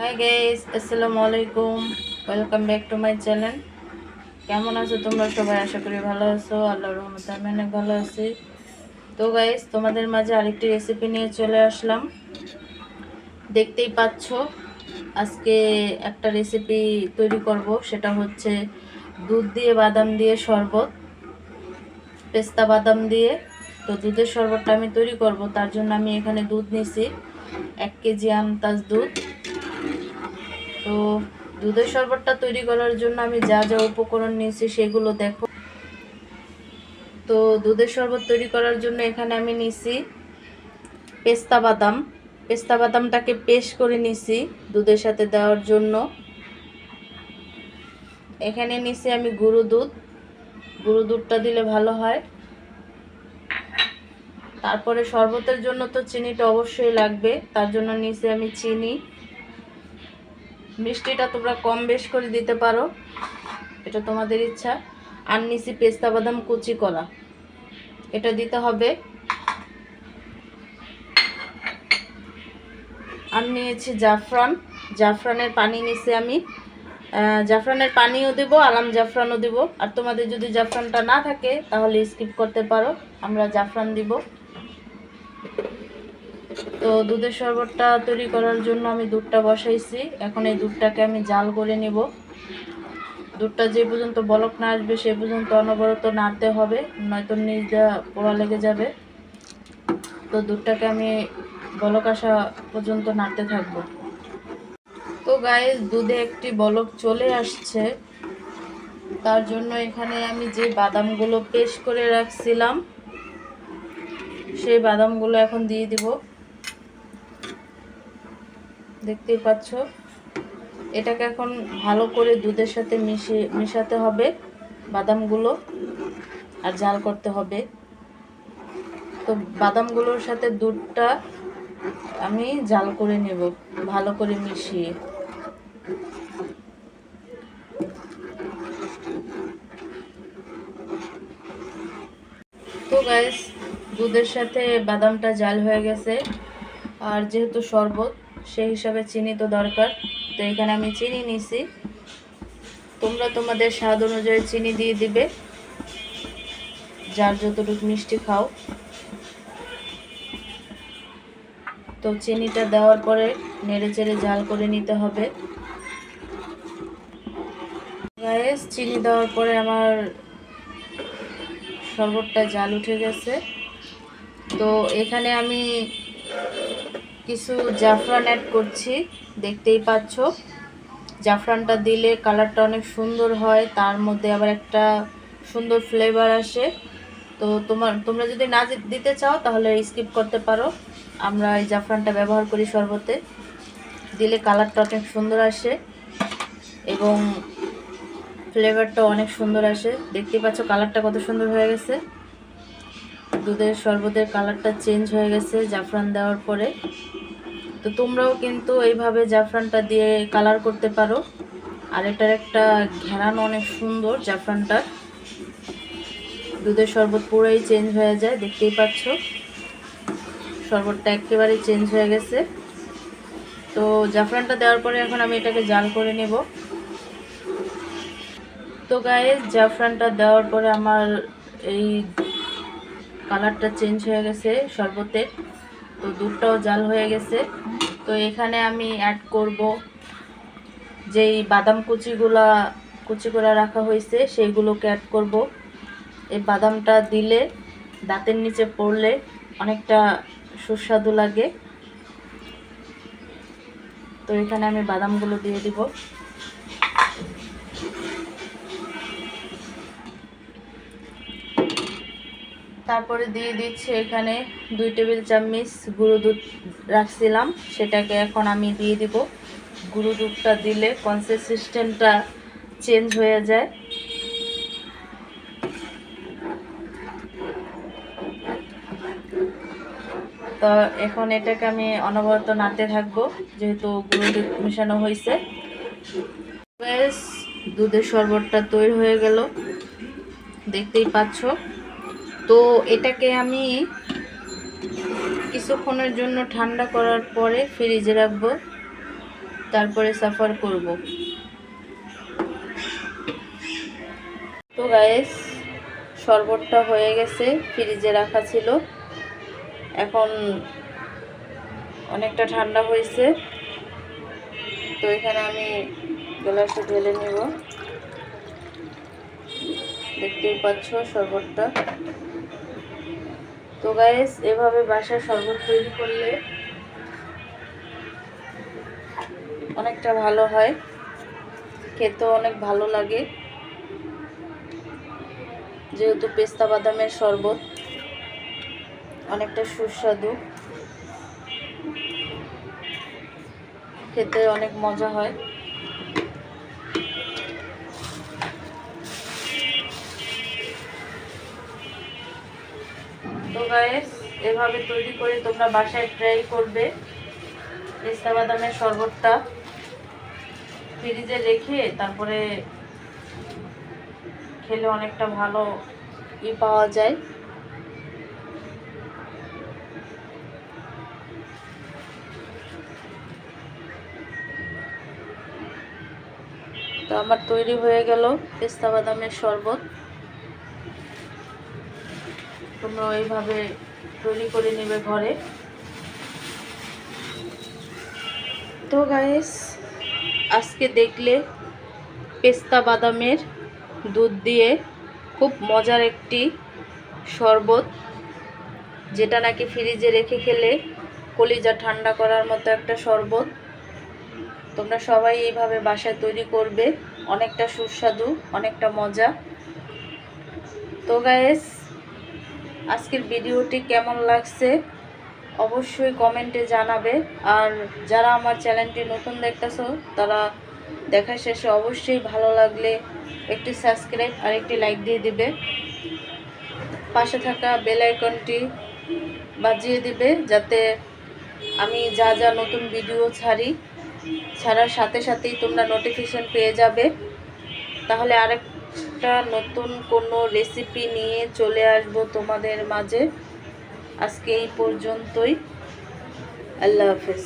Hi guys, আসসালামু আলাইকুম। Welcome back to my channel. কেমন আছো তোমরা সবাই? আশা করি ভালো আছো। আল্লাহর রহমতে আমি অনেক ভালো আছি। তো গাইস, তোমাদের মাঝে আরেকটি রেসিপি নিয়ে চলে আসলাম। দেখতেই পাচ্ছ, আজকে একটা রেসিপি তৈরি করব। সেটা হচ্ছে দুধ দিয়ে বাদাম দিয়ে শরবত, পেস্তা বাদাম দিয়ে। তো দুধের শরবতটা আমি তৈরি করব, তার জন্য আমি এখানে দুধ নিছি 1 কেজি আমতাজ দুধ। তো দুধের শরবতটা তৈরি করার জন্য আমি যা যা উপকরণ নিয়েছি সেগুলো দেখো। তো দুধের শরবত তৈরি করার জন্য এখানে আমি নিয়েছি পেস্তা বাদাম। পেস্তা বাদামটাকে পেস্ট করে নিয়েছি দুধের সাথে দেওয়ার জন্য। এখানে নিয়েছি আমি গুঁড়ো দুধ। গুঁড়ো দুধটা দিলে ভালো হয়। তারপরে শরবতের জন্য তো চিনিটা অবশ্যই লাগবে, তার জন্য নিয়েছি আমি চিনি। মিষ্টিটা তোমরা কম বেশ করে দিতে পারো, এটা তোমাদের ইচ্ছা। আর নিয়েছি পেস্তা বাদাম কুচি করা, এটা দিতে হবে। আর নিয়েছি জাফরান। জাফরানের পানি নিয়েছি আমি। জাফরানের পানিও দেব, আলাম জাফরানও দেব। আর তোমাদের যদি জাফরানটা না থাকে তাহলে স্কিপ করতে পারো, আমরা জাফরান দিব। তো দুধের শরবতটা তৈরি করার জন্য আমি দুধটা বসাইছি। এখন এই দুধটাকে আমি জাল করে নিব। দুধটা যে পর্যন্ত বলক না আসবে সে পর্যন্ত অনবরত নাড়তে হবে, নয়তো নিচটা পোড়া লেগে যাবে। তো দুধটাকে আমি বলক আসা পর্যন্ত নাড়তে থাকবো। তো গাইস, দুধে একটি বলক চলে আসছে। তার জন্য এখানে আমি যে বাদামগুলো পেস্ট করে রাখছিলাম সেই বাদামগুলো এখন দিয়ে দিব। দেখতেই পাচ্ছ, এটাকে এখন ভালো করে দুধের সাথে মিশাতে হবে বাদামগুলো, আর জাল করতে হবে। তো বাদামগুলোর সাথে দুধটা আমি জাল করে নেব ভালো করে মিশিয়ে। তো গাইস, দুধের সাথে বাদামটা জাল হয়ে গেছে। আর যেহেতু শরবত, সেই হিসাবে চিনি তো দরকার। তো এখানে আমি চিনি নিছি। তোমরা তোমাদের স্বাদ অনুযায়ী চিনি দিয়ে দিবে, যার যতটুকু মিষ্টি খাও। তো চিনিটা দেওয়ার পরে নেড়ে চেড়ে জাল করে নিতে হবে। গাইস, চিনি দেওয়ার পরে আমার শরবতটা জাল উঠে গেছে। তো এখানে আমি কিছু জাফরান অ্যাড করছি, দেখতেই পাচ্ছ। জাফরানটা দিলে কালারটা অনেক সুন্দর হয়, তার মধ্যে আবার একটা সুন্দর ফ্লেভার আসে। তো তোমরা যদি না দিতে চাও তাহলে স্কিপ করতে পারো। আমরা এই জাফরানটা ব্যবহার করি শরবতে, দিলে কালারটা অনেক সুন্দর আসে এবং ফ্লেভারটা অনেক সুন্দর আসে। দেখতেই পাচ্ছ কালারটা কত সুন্দর হয়ে গেছে। দুধের শরবতের কালারটা চেঞ্জ হয়ে গেছে জাফরান দেওয়ার পরে। তো তোমরাও কিন্তু এইভাবে জাফরানটা দিয়ে কালার করতে পারো। আর এটার একটা ঘ্রাণ অনেক সুন্দর জাফরানটার। দুধের শরবত পুরোই চেঞ্জ হয়ে যায়, দেখতেই পাচ্ছ শরবতটা একেবারে চেঞ্জ হয়ে গেছে। তো জাফরানটা দেওয়ার পরে এখন আমি এটাকে জাল করে নেব। তো গাইস, জাফরানটা দেওয়ার পরে আমার এই কালারটা চেঞ্জ হয়ে গেছে শরবতের। তো দুধটাও জাল হয়ে গেছে। তো এখানে আমি অ্যাড করব যেই বাদাম কুচি করে রাখা হয়েছে সেইগুলোকে অ্যাড করব। এই বাদামটা দিলে দাঁতের নিচে পড়লে অনেকটা সুস্বাদু লাগে। তো এখানে আমি বাদামগুলো দিয়ে দিব। তারপরে দিয়ে দিচ্ছি এখানে 2 টেবিল চামচ গুঁড়ো দুধ রাখছিলাম, সেটাকে এখন আমি দিয়ে দিব। গুঁড়ো দুধটা দিলে কনসিস্টেন্সিটা চেঞ্জ হয়ে যায়। তো এখন এটাকে আমি অনবরত নাড়তে থাকবো, যেহেতু গুঁড়ো দুধ মেশানো হয়েছে। ব্যাস, দুধের শরবতটা তৈরি হয়ে গেল, দেখতেই পাচ্ছ। তো এটাকে আমি কিছুক্ষণের জন্য ঠান্ডা করার পরে ফ্রিজে রাখবো। তারপরে সাফার করব। তো গাইস, শরবতটা হয়ে গেছে, ফ্রিজে রাখা ছিল, এখন অনেকটা ঠান্ডা হয়েছে। তো এখানে আমি গ্লাসে ঢেলে নেব। দেখতেই পাচ্ছ শরবতটা। তো গাইস, এভাবে বাসায় শরবত তৈরি করলে অনেকটা ভালো হয়, খেতেও অনেক ভালো লাগে। যেহেতু পেস্তা বাদামের শরবত, অনেকটা সুস্বাদু, খেতে অনেক মজা হয়। তো গাইস, এভাবে তৈরি করে তোমরা বাসায় ট্রাই করবে। পেস্তা বাদামের শরবতটা ফ্রিজে রেখে তারপরে খেলে অনেকটা ভালো পাওয়া যায়। তো আমার তৈরি হয়ে গেল পেস্তা বাদামের শরবত। তোমরা এইভাবে তৈরি করে নেবে ঘরে। তো গাইস, আজকে দেখলে পেস্তা বাদামের দুধ দিয়ে খুব মজার একটি শরবত, যেটা নাকি ফ্রিজে রেখে খেলে কলিজা ঠান্ডা করার মতো একটা শরবত। তোমরা সবাই এইভাবে বাসায় তৈরি করবে, অনেকটা সুস্বাদু, অনেকটা মজা। তো গাইস, আজকের ভিডিওটি কেমন লাগছে অবশ্যই কমেন্টে জানাবে। আর যারা আমার চ্যানেলটি নতুন দেখতেছো, তারা দেখা শেষে অবশ্যই ভালো লাগলে একটি সাবস্ক্রাইব আর একটি লাইক দিয়ে দিবে। পাশে থাকা বেল আইকনটি বাজিয়ে দিবে, যাতে আমি যা যা নতুন ভিডিও ছাড়ার সাথে সাথেই তোমরা নোটিফিকেশন পেয়ে যাবে। তাহলে আরেকটা নতুন কোনো রেসিপি নিয়ে চলে আসবো তোমাদের মাঝে। আজকে এই পর্যন্তই। আল্লাহ হাফেজ।